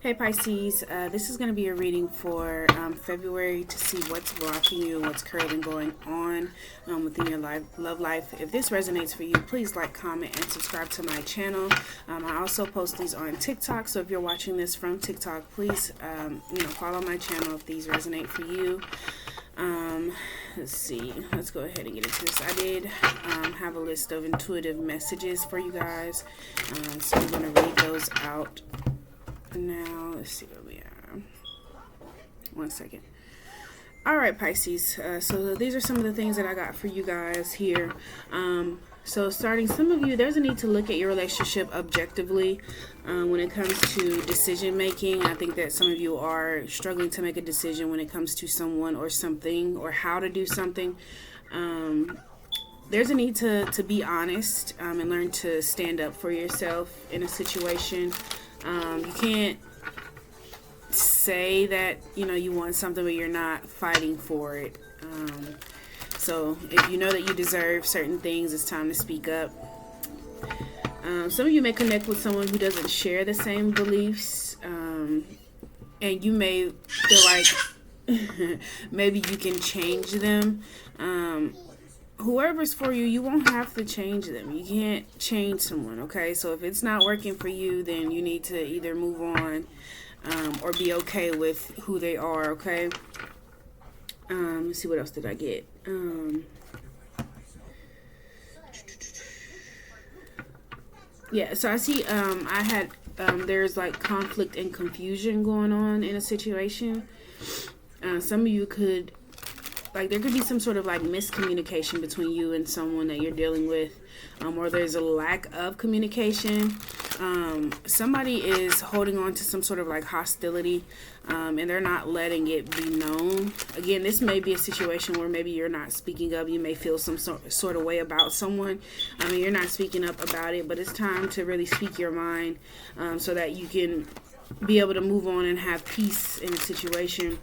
Hey Pisces, this is going to be a reading for February to see what's blocking you, what's currently going on within your love life. If this resonates for you, please like, comment, and subscribe to my channel. I also post these on TikTok, so if you're watching this from TikTok, please follow my channel if these resonate for you. Let's see, let's go ahead and get into this. I did have a list of intuitive messages for you guys, so I'm going to read those out. Now, let's see where we are. 1 second. All right, Pisces. So these are some of the things that I got for you guys here. So starting, some of you, there's a need to look at your relationship objectively when it comes to decision making. I think that some of you are struggling to make a decision when it comes to someone or something or how to do something. There's a need to be honest and learn to stand up for yourself in a situation. You can't say that, you want something, but you're not fighting for it. So if you know that you deserve certain things, it's time to speak up. Some of you may connect with someone who doesn't share the same beliefs. And you may feel like maybe you can change them. Whoever's for you, you won't have to change them. You can't change someone, okay? So if it's not working for you, then you need to either move on or be okay with who they are, okay? Let's see, what else did I get? Yeah, so I see I had there's like conflict and confusion going on in a situation. Some of you could, there could be some sort of miscommunication between you and someone that you're dealing with, or there's a lack of communication. Somebody is holding on to some sort of hostility, and they're not letting it be known. Again, this may be a situation where maybe you're not speaking up. You may feel some sort of way about someone. You're not speaking up about it, but it's time to really speak your mind, so that you can be able to move on and have peace in a situation.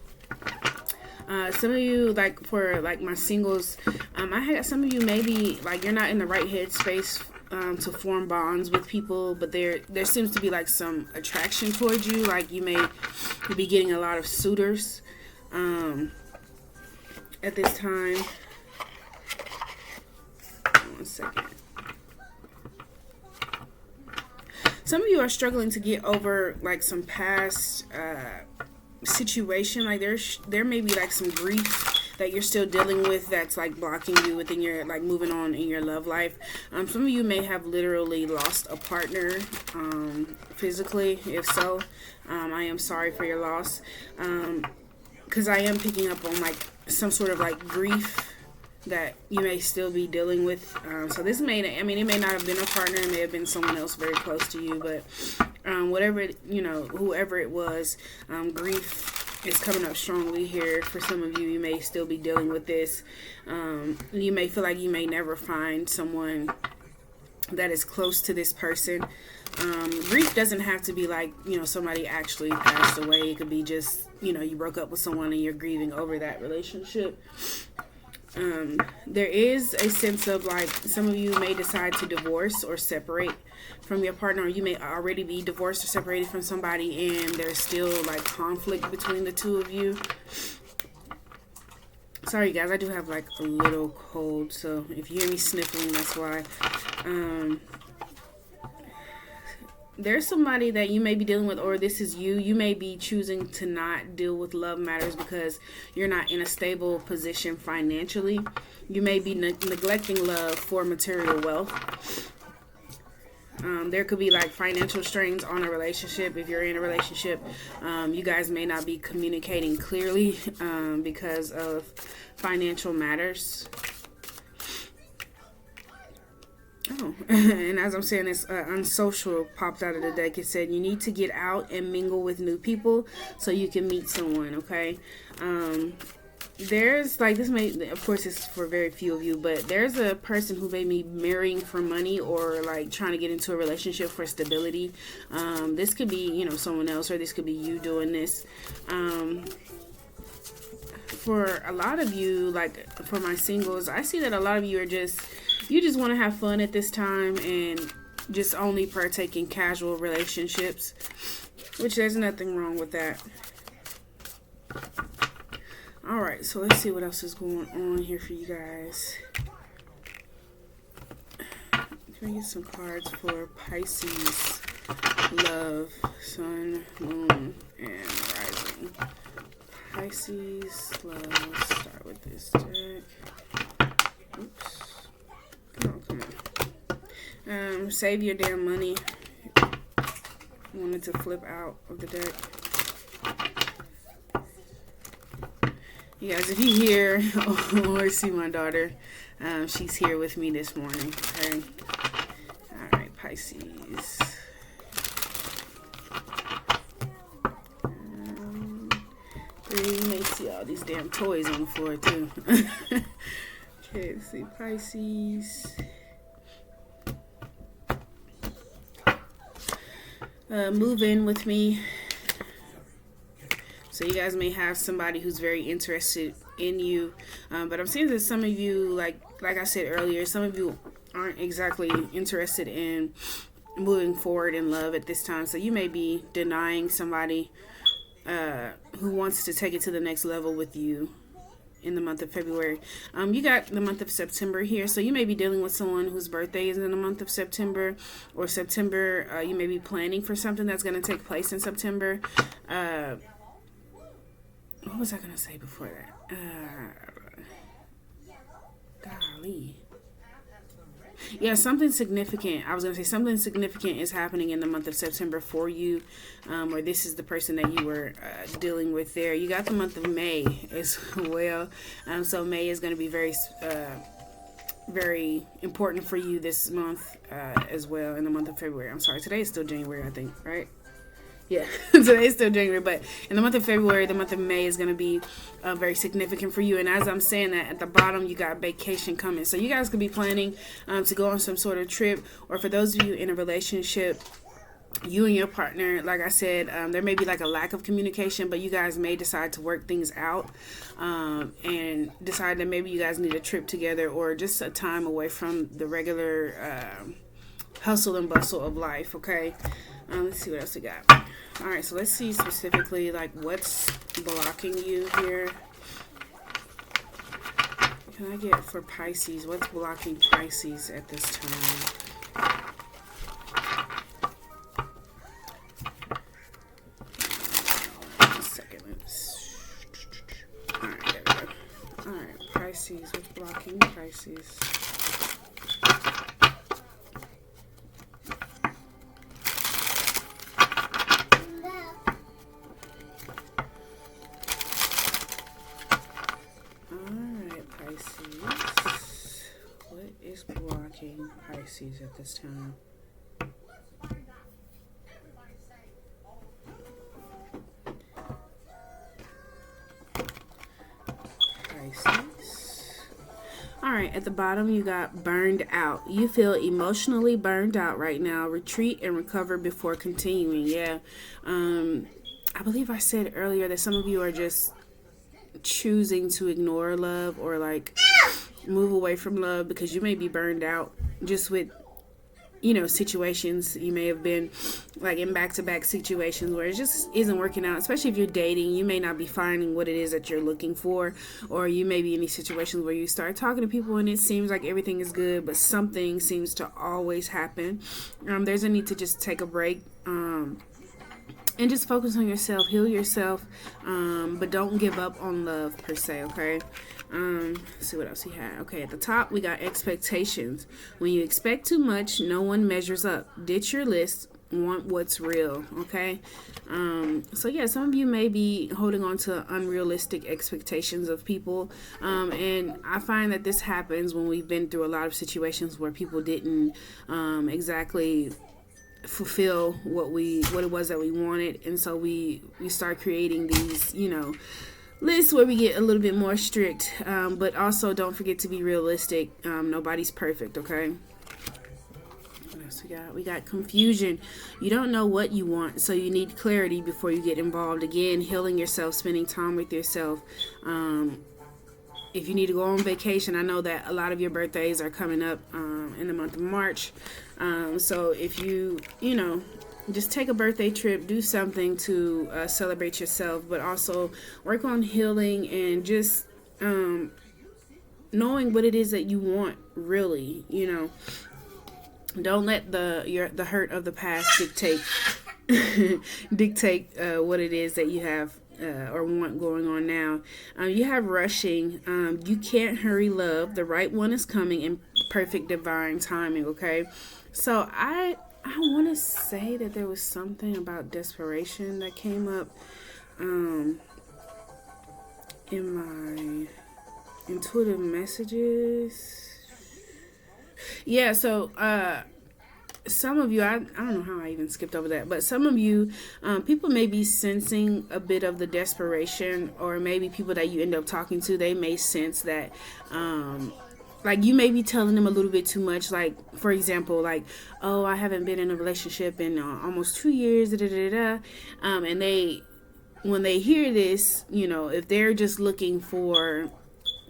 Some of you, for my singles, I had some of you maybe you're not in the right headspace to form bonds with people, but there seems to be some attraction towards you. You may be getting a lot of suitors at this time. 1 second. Some of you are struggling to get over some past situation. There may be some grief that you're still dealing with that's blocking you within your moving on in your love life. Some of you may have literally lost a partner physically. If so, I am sorry for your loss, because I am picking up on some sort of grief that you may still be dealing with. So this may, it may not have been a partner, it may have been someone else very close to you, but whatever, whoever it was, grief is coming up strongly here for some of you. You may still be dealing with this. You may feel like you may never find someone that is close to this person. Grief doesn't have to be somebody actually passed away. It could be just, you broke up with someone and you're grieving over that relationship. There is a sense of some of you may decide to divorce or separate from your partner, or you may already be divorced or separated from somebody and there's still conflict between the two of you. Sorry guys, I do have a little cold, so if you hear me sniffling, that's why. There's somebody that you may be dealing with, or this is you. You may be choosing to not deal with love matters because you're not in a stable position financially. You may be neglecting love for material wealth. There could be financial strains on a relationship. If you're in a relationship, you guys may not be communicating clearly because of financial matters. Oh, and as I'm saying this, unsocial popped out of the deck. It said you need to get out and mingle with new people so you can meet someone, okay? There's this may, of course it's for very few of you, but there's a person who may be marrying for money or trying to get into a relationship for stability. This could be, someone else, or this could be you doing this. For a lot of you, for my singles, I see that a lot of you are you just want to have fun at this time and just only partake in casual relationships. which there's nothing wrong with that. Alright, so let's see what else is going on here for you guys. Can I get some cards for Pisces, love, sun, moon, and rising? Pisces, love. Let's start with this deck. Oops. Come on. Save your damn money. Wanted to flip out of the deck. You guys, if you hear or see my daughter, she's here with me this morning. Okay. All right, Pisces. You may see all these damn toys on the floor too. Okay, let's see, Pisces. Move in with me. So you guys may have somebody who's very interested in you, but I'm seeing that some of you, like I said earlier, some of you aren't exactly interested in moving forward in love at this time. So you may be denying somebody who wants to take it to the next level with you in the month of February. You got the month of September here, so you may be dealing with someone whose birthday is in the month of September, or September, you may be planning for something that's going to take place in September. What was I going to say before that? Golly. Yeah, something significant. I was going to say something significant is happening in the month of September for you, or this is the person that you were dealing with there. You got the month of May as well. So May is going to be very, very important for you this month as well, in the month of February. I'm sorry, today is still January, I think, right? Yeah, today is still January, but in the month of February, the month of May is going to be very significant for you. And as I'm saying that, at the bottom, you got vacation coming. So you guys could be planning to go on some sort of trip, or for those of you in a relationship, you and your partner, like I said, there may be like a lack of communication, but you guys may decide to work things out and decide that maybe you guys need a trip together, or just a time away from the regular hustle and bustle of life, okay? Let's see what else we got. All right, so let's see specifically like what's blocking you here. Can I get for Pisces, what's blocking Pisces at this time? Just a second. All right, there we go. All right, Pisces, what's blocking Pisces? Pisces at this time. Pisces. All right, at the bottom you got burned out. You feel emotionally burned out right now. Retreat and recover before continuing. Yeah. I believe I said earlier that some of you are just choosing to ignore love, or like move away from love, because you may be burned out just with, you know, situations. You may have been like in back-to-back situations where it just isn't working out, especially if you're dating. You may not be finding what it is that you're looking for, or you may be in these situations where you start talking to people and it seems like everything is good, but something seems to always happen. There's a need to just take a break and just focus on yourself, heal yourself, but don't give up on love per se, okay? Let's see what else he had. Okay, at the top we got expectations. When you expect too much, no one measures up. Ditch your list. Want what's real, okay? So yeah, some of you may be holding on to unrealistic expectations of people, and I find that this happens when we've been through a lot of situations where people didn't exactly fulfill what it was that we wanted, and so we start creating these, you know, lists where we get a little bit more strict, but also don't forget to be realistic. Nobody's perfect, okay? What else we got? We got confusion. You don't know what you want, so you need clarity before you get involved. Again, healing yourself, spending time with yourself. If you need to go on vacation, I know that a lot of your birthdays are coming up in the month of March. So if you know, just take a birthday trip, do something to celebrate yourself, but also work on healing and just knowing what it is that you want, really. Don't let the hurt of the past dictate dictate what it is that you have or want going on now. You have rushing. You can't hurry love. The right one is coming in perfect divine timing. Okay, so I want to say that there was something about desperation that came up in my intuitive messages. Yeah, so some of you, I don't know how I even skipped over that, but some of you, people may be sensing a bit of the desperation, or maybe people that you end up talking to, they may sense that like you may be telling them a little bit too much. Like, for example, like, oh, I haven't been in a relationship in almost 2 years, and when they hear this, if they're just looking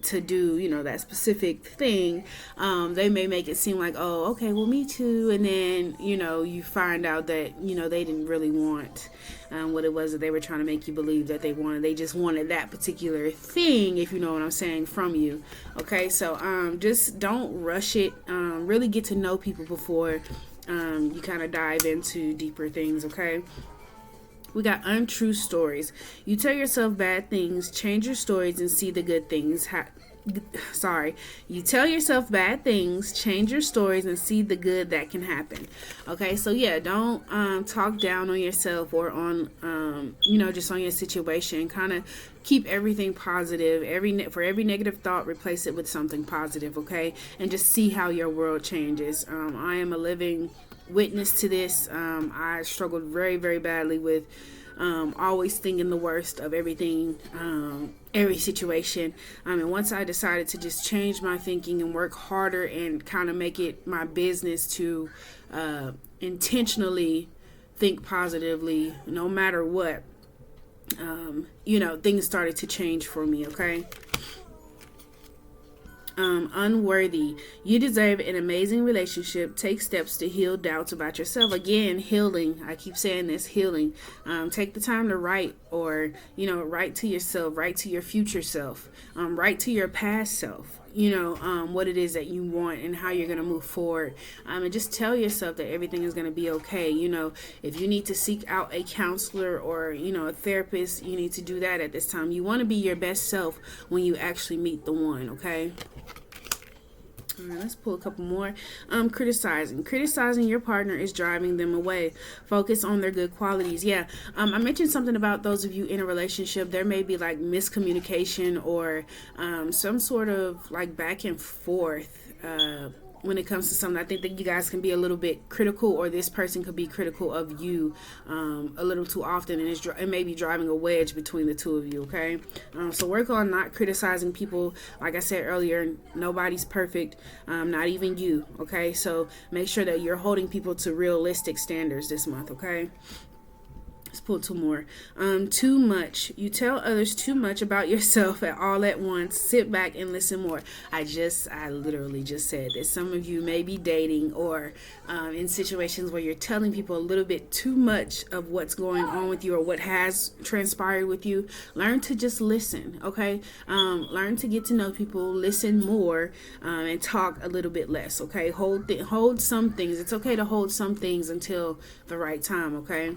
to do, that specific thing, they may make it seem like, oh, okay, well, me too. And then, you find out that, they didn't really want what it was that they were trying to make you believe that they wanted. They just wanted that particular thing, if you know what I'm saying, from you. Okay, so just don't rush it. Really get to know people before you kind of dive into deeper things, okay? We got untrue stories. You tell yourself bad things, change your stories, and see the good things. You tell yourself bad things, change your stories, and see the good that can happen. Okay, so yeah, don't talk down on yourself or on, just on your situation. Kind of keep everything positive. For every negative thought, replace it with something positive, okay? And just see how your world changes. I am a living witness to this. I struggled very, very badly with always thinking the worst of everything, every situation. And once I decided to just change my thinking and work harder and kind of make it my business to intentionally think positively, no matter what, things started to change for me, okay? Unworthy. You deserve an amazing relationship. Take steps to heal doubts about yourself. Again, healing. I keep saying this, healing. Take the time to write, or write to yourself, write to your future self, write to your past self, what it is that you want and how you're going to move forward. And just tell yourself that everything is going to be okay. If you need to seek out a counselor or a therapist, you need to do that at this time. You want to be your best self when you actually meet the one, okay? All right, let's pull a couple more. Criticizing your partner is driving them away. Focus on their good qualities. Yeah, I mentioned something about those of you in a relationship. There may be like miscommunication or some sort of like back and forth when it comes to something. I think that you guys can be a little bit critical, or this person could be critical of you a little too often, and it may be driving a wedge between the two of you, okay? So work on not criticizing people. Like I said earlier, nobody's perfect, not even you, okay? So make sure that you're holding people to realistic standards this month, okay? Let's pull two more. Too much. You tell others too much about yourself all at once. Sit back and listen more. I literally just said that some of you may be dating or in situations where you're telling people a little bit too much of what's going on with you or what has transpired with you. Learn to just listen, okay? Learn to get to know people, listen more, and talk a little bit less, okay? Hold some things. It's okay to hold some things until the right time, okay?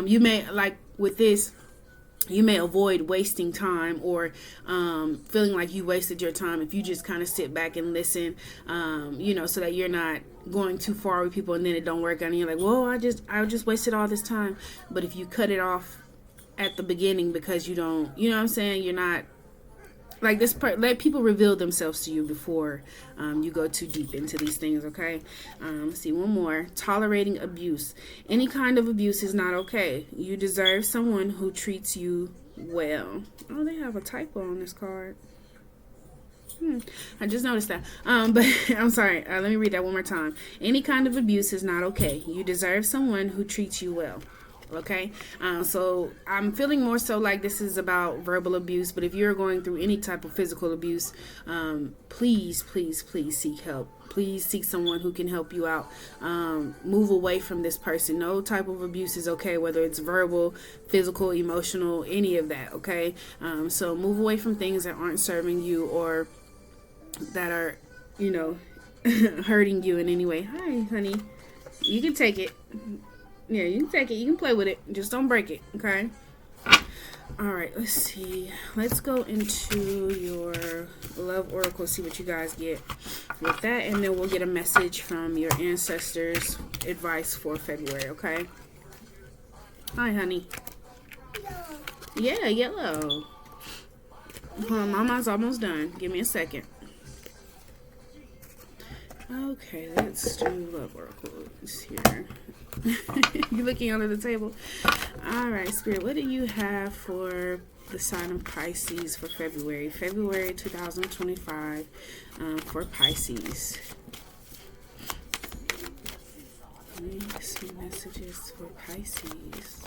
You may, like with this, you may avoid wasting time or feeling like you wasted your time if you just kind of sit back and listen, so that you're not going too far with people and then it don't work out and you're like, well, I just wasted all this time. But if you cut it off at the beginning because you don't, you know what I'm saying, you're not like this let people reveal themselves to you before you go too deep into these things, okay? Let's see, one more. Tolerating abuse. Any kind of abuse is not okay. You deserve someone who treats you well. Oh, they have a typo on this card. I just noticed that. But I'm sorry. Let me read that one more time. Any kind of abuse is not okay. You deserve someone who treats you well. Okay, so I'm feeling more so like this is about verbal abuse, but if you're going through any type of physical abuse, please, please, please seek help. Please seek someone who can help you out. Move away from this person. No type of abuse is okay, whether it's verbal, physical, emotional, any of that. Okay, so move away from things that aren't serving you or that are, you know, hurting you in any way. Hi, honey. You can take it. Yeah, you can take it. You can play with it. Just don't break it, okay? Alright, let's see. Let's go into your love oracle, see what you guys get with that, and then we'll get a message from your ancestors, advice for February, okay? Hi, honey. Yeah, yellow. Hold on, Mama's almost done. Give me a second. Okay, let's do love oracles here. You looking under the table? Alright, Spirit, what do you have for the sign of Pisces for February 2025 for Pisces? Some messages for Pisces.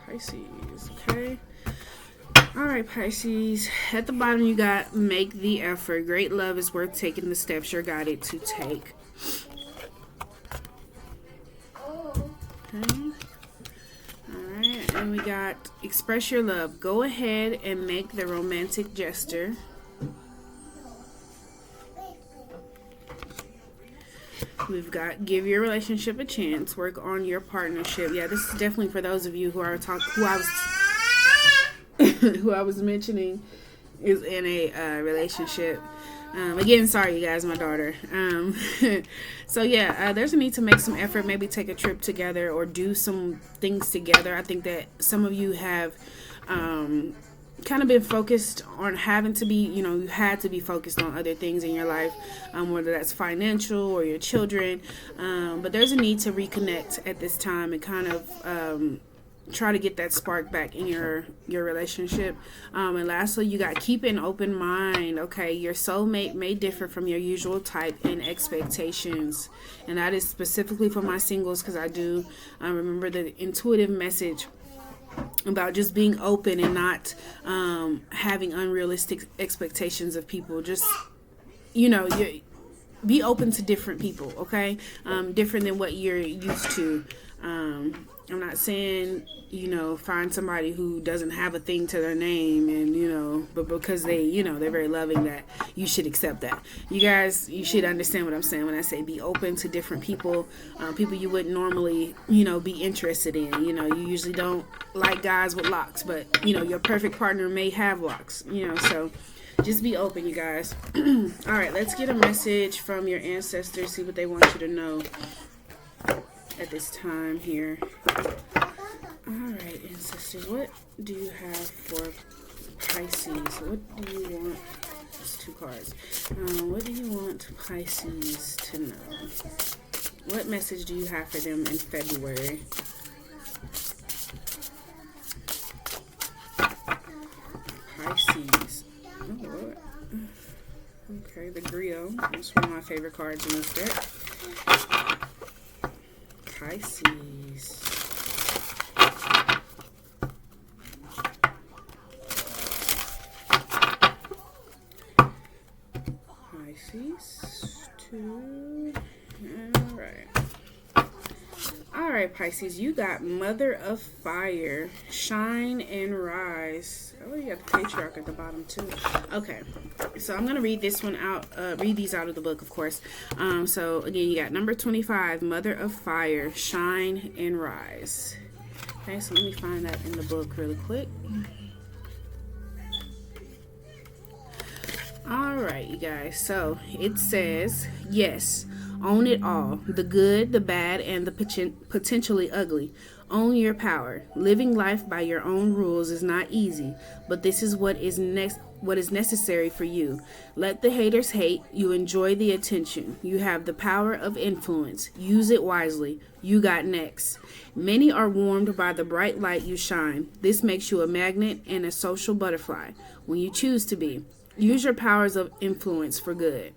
Pisces, okay. Alright, Pisces. At the bottom you got make the effort. Great love is worth taking the steps you're guided to take. Okay. Alright, and we got express your love. Go ahead and make the romantic gesture. We've got give your relationship a chance. Work on your partnership. Yeah, this is definitely for those of you who are who I was mentioning is in a relationship. Again, sorry you guys, my daughter. So yeah, there's a need to make some effort. Maybe take a trip together or do some things together. I think that some of you have kind of been focused on having to be, you had to be focused on other things in your life, whether that's financial or your children, but there's a need to reconnect at this time and kind of try to get that spark back in your relationship. And lastly, you got keep an open mind. Okay, your soulmate may differ from your usual type in expectations, and that is specifically for my singles, because I do remember the intuitive message about just being open and not having unrealistic expectations of people. Just be open to different people, okay? Different than what you're used to. I'm not saying find somebody who doesn't have a thing to their name, and but because they're very loving, that you should accept that. You guys, you should understand what I'm saying when I say be open to different people, people you wouldn't normally be interested in. You usually don't like guys with locks, but your perfect partner may have locks. So just be open, you guys. All right, let's get a message from your ancestors, see what they want you to know at this time here. Alright, ancestors, what do you have for Pisces? What do you want? It's 2 cards. What do you want Pisces to know? What message do you have for them in February? Pisces. Oh, Lord. Okay, the Griot. That's one of my favorite cards in this deck. Pisces. Pisces 2. Alright, Pisces, you got Mother of Fire, Shine and Rise. Oh, you got the Patriarch at the bottom too. Okay, so I'm gonna read this one out, read these out of the book, of course. So again, you got number 25, Mother of Fire, Shine and Rise. Okay, so let me find that in the book really quick. Alright, you guys, so it says, yes, Own it all, the good, the bad, and the potentially ugly. Own your power. Living life by your own rules is not easy, but this is what is necessary for you. Let the haters hate. You enjoy the attention. You have the power of influence. Use it wisely. You got next. Many are warmed by the bright light you shine. This makes you a magnet and a social butterfly when you choose to be. Use your powers of influence for good.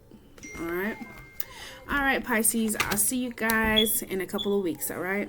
All right, Pisces, I'll see you guys in a couple of weeks. All right.